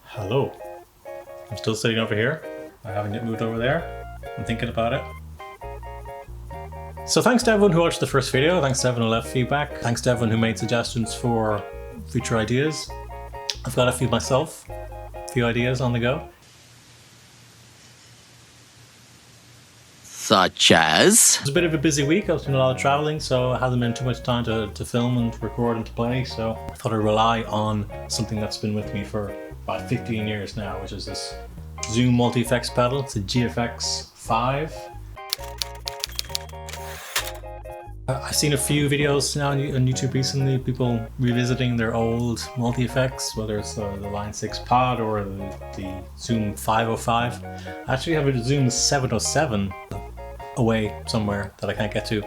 Hello. I'm still sitting over here. I haven't yet moved over there. I'm thinking about it. So thanks to everyone who watched the first video. Thanks to everyone who left feedback. Thanks to everyone who made suggestions for future ideas. I've got a few myself. A few ideas on the go. Such as? It was a bit of a busy week. I was doing a lot of traveling, so I hasn't been too much time to film and record and to play. So I thought I'd rely on something that's been with me for about 15 years now, which is this Zoom multi-effects pedal. It's a GFX-5. I've seen a few videos now on YouTube recently, people revisiting their old multi-effects, whether it's the Line 6 Pod or the Zoom 505. I actually have a Zoom 707 away somewhere that I can't get to.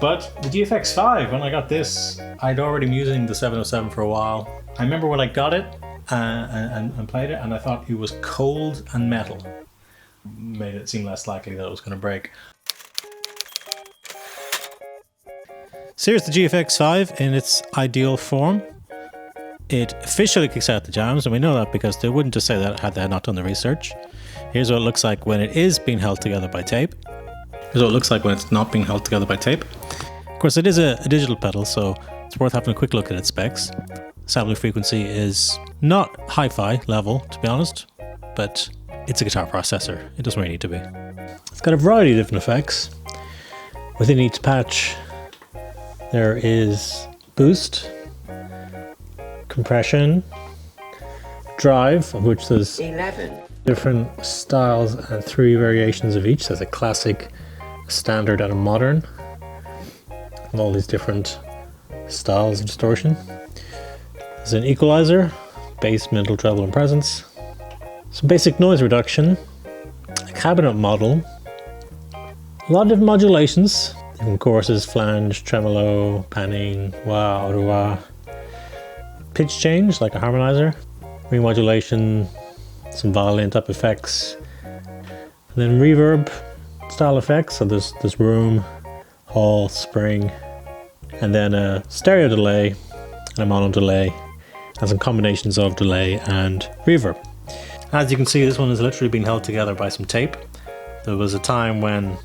But the GFX-5, when I got this, I'd already been using the 707 for a while. I remember when I got it and played it, and I thought it was cold and metal. Made it seem less likely that it was going to break. So here's the GFX-5 in its ideal form. It officially kicks out the jams, and we know that because they wouldn't just say that had they not done the research. Here's what it looks like when it is being held together by tape. Here's what it looks like when it's not being held together by tape. Of course, it is a digital pedal, so it's worth having a quick look at its specs. Sampling frequency is not hi-fi level, to be honest, but it's a guitar processor. It doesn't really need to be. It's got a variety of different effects. Within each patch, there is boost, compression, drive, of which there's 11 different styles and 3 variations of each. There's a classic, a standard, and a modern. And all these different styles of distortion. There's an equalizer, bass, middle, treble, and presence. Some basic noise reduction, a cabinet model, a lot of different modulations. Different choruses, flange, tremolo, panning, wah, auto wah. Pitch change, like a harmonizer. Remodulation, some violin type effects. And then reverb style effects, so there's room, hall, spring. And then a stereo delay, and a mono delay, and some combinations of delay and reverb. As you can see, this one has literally been held together by some tape. There was a time when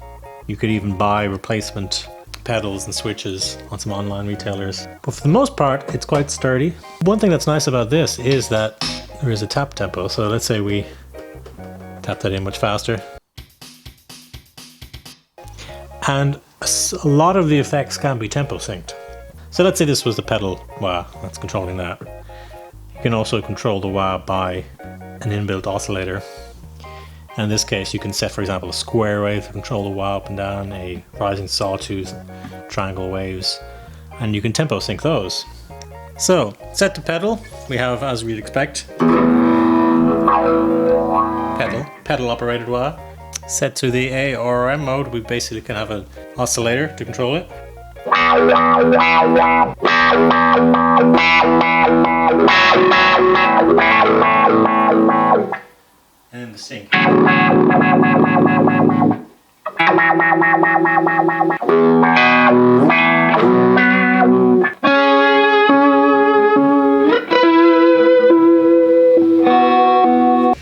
you could even buy replacement pedals and switches on some online retailers. But for the most part, it's quite sturdy. One thing that's nice about this is that there is a tap tempo. So let's say we tap that in much faster. And a lot of the effects can be tempo synced. So let's say this was the pedal wah that's controlling that. You can also control the wah by an inbuilt oscillator. In this case, you can set, for example, a square wave to control the wah up and down, a rising sawtooth, triangle waves, and you can tempo sync those. So, set to pedal, we have, as we'd expect, pedal operated wah. Set to the A or M mode, we basically can have an oscillator to control it. And then the sync.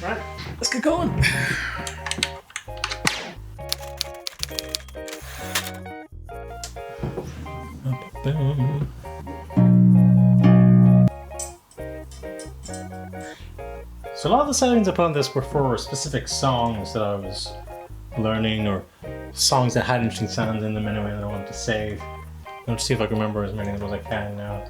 Right, let's get going. So a lot of the settings I put on this were for specific songs that I was learning, or songs that had interesting sounds in them anyway that I wanted to save. I'll just see if I can remember as many of those as I can now.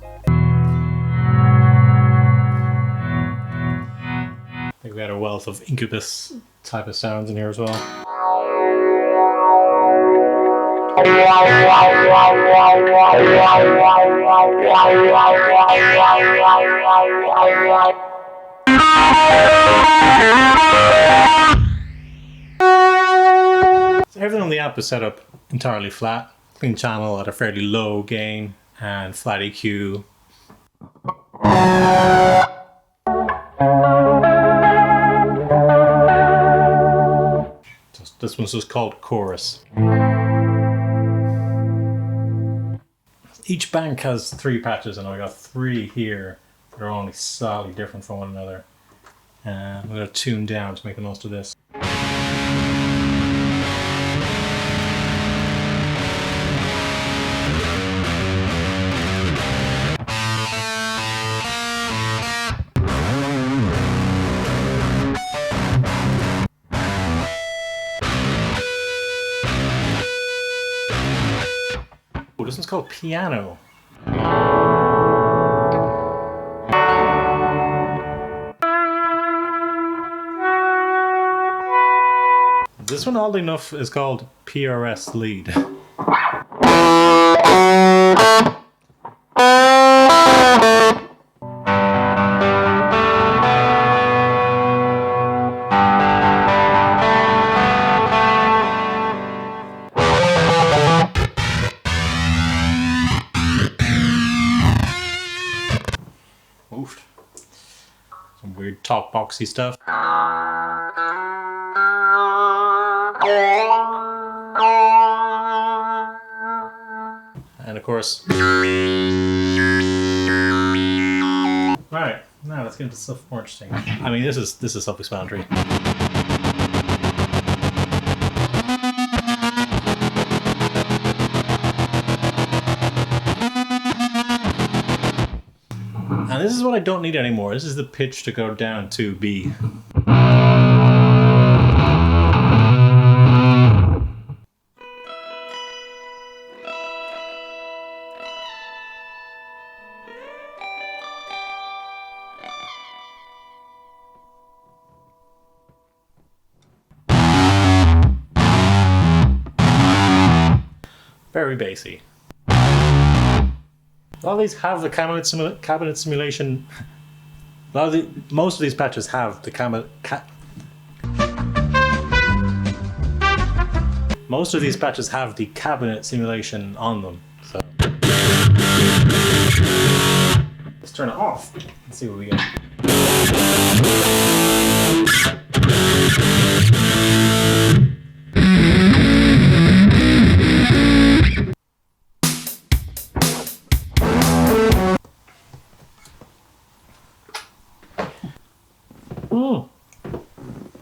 I think we had a wealth of Incubus type of sounds in here as well. So everything on the amp is set up entirely flat. Clean channel at a fairly low gain and flat EQ. This one's just called Chorus. Each bank has 3 patches, and I got 3 here They're only slightly different from one another. I'm going to tune down to make the most of this. Oh, this one's called Piano. This one, oddly enough, is called Prs Lead. Oof. Some weird top boxy stuff. And of course. Right, now let's get into stuff more interesting. I mean, this is self-explanatory. And this is what I don't need anymore. This is the pitch to go down to B. Very bassy. A lot of these have the cabinet simulation. Most of these patches have the Most of these patches have the cabinet simulation on them. So let's turn it off and see what we get.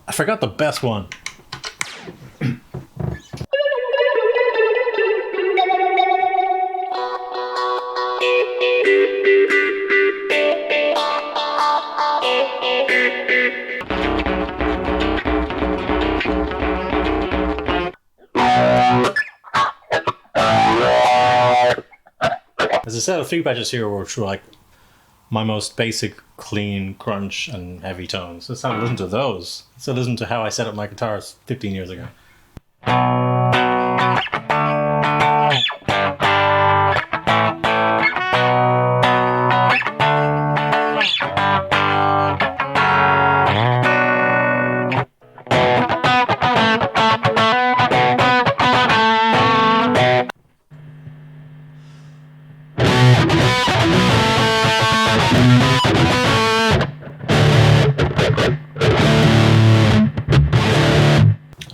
I forgot the best one. There's a set of 3 patches here which were like my most basic, clean, crunch, and heavy tones. Let's have a listen to those. Let's listen to how I set up my guitars 15 years ago.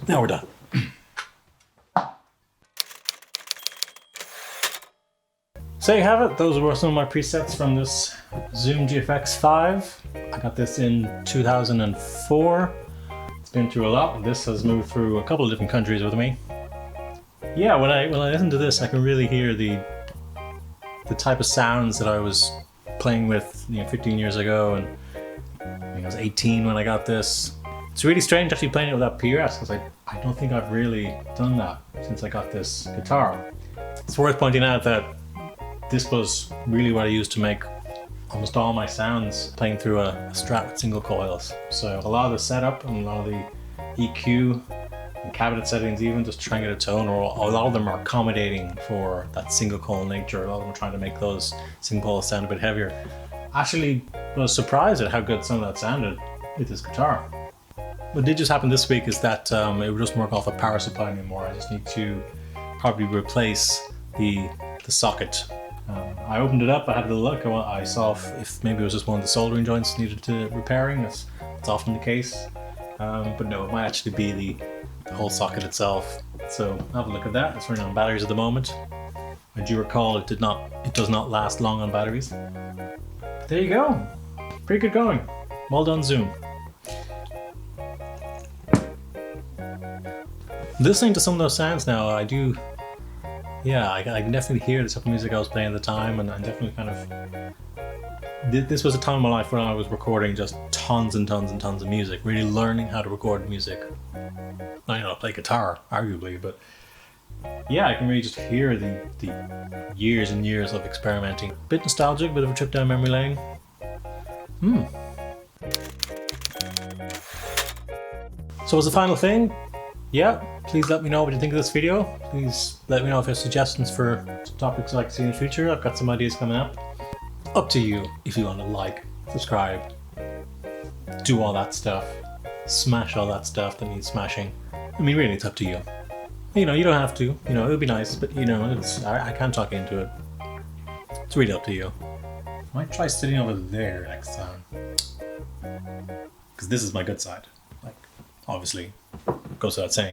Now we're done. So you have it. Those were some of my presets from this ZOOM GFX-5. I got this in 2004. It's been through a lot. This has moved through a couple of different countries with me. Yeah, when I listen to this, I can really hear the type of sounds that I was playing with 15 years ago, and I was 18 when I got this. It's really strange actually playing it without PRS, because I don't think I've really done that since I got this guitar. It's worth pointing out that this was really what I used to make almost all my sounds, playing through a Strat with single coils. So a lot of the setup and a lot of the EQ and cabinet settings, even just trying to get a tone, or a lot of them are accommodating for that single coil nature. A lot of them are trying to make those single coils sound a bit heavier. Actually, I was surprised at how good some of that sounded with this guitar. What did just happen this week is that it would just work off a power supply anymore. I just need to probably replace the socket. I opened it up, I had a little look, I saw if maybe it was just one of the soldering joints needed to repairing. That's often the case. But no, it might actually be the whole socket itself. So have a look at that. It's running on batteries at the moment. I do recall it does not last long on batteries. there you go. Pretty good going. Well done, Zoom. Listening to some of those sounds now, I do, yeah, I can definitely hear the type of music I was playing at the time, and I definitely kind of, this was a time in my life when I was recording just tons and tons and tons of music, really learning how to record music. I know I play guitar, arguably, but yeah, I can really just hear the years and years of experimenting. Bit nostalgic, bit of a trip down memory lane. So as a final thing, yeah, please let me know what you think of this video. Please let me know if you have suggestions for topics I'd like to see in the future. I've got some ideas coming up. Up to you if you want to like, subscribe, do all that stuff, smash all that stuff that needs smashing. I mean, really, it's up to you. You know, you don't have to. You know, it would be nice, but you know, I can't talk into it. It's really up to you. I might try sitting over there next time, because this is my good side. Like, obviously, goes without saying.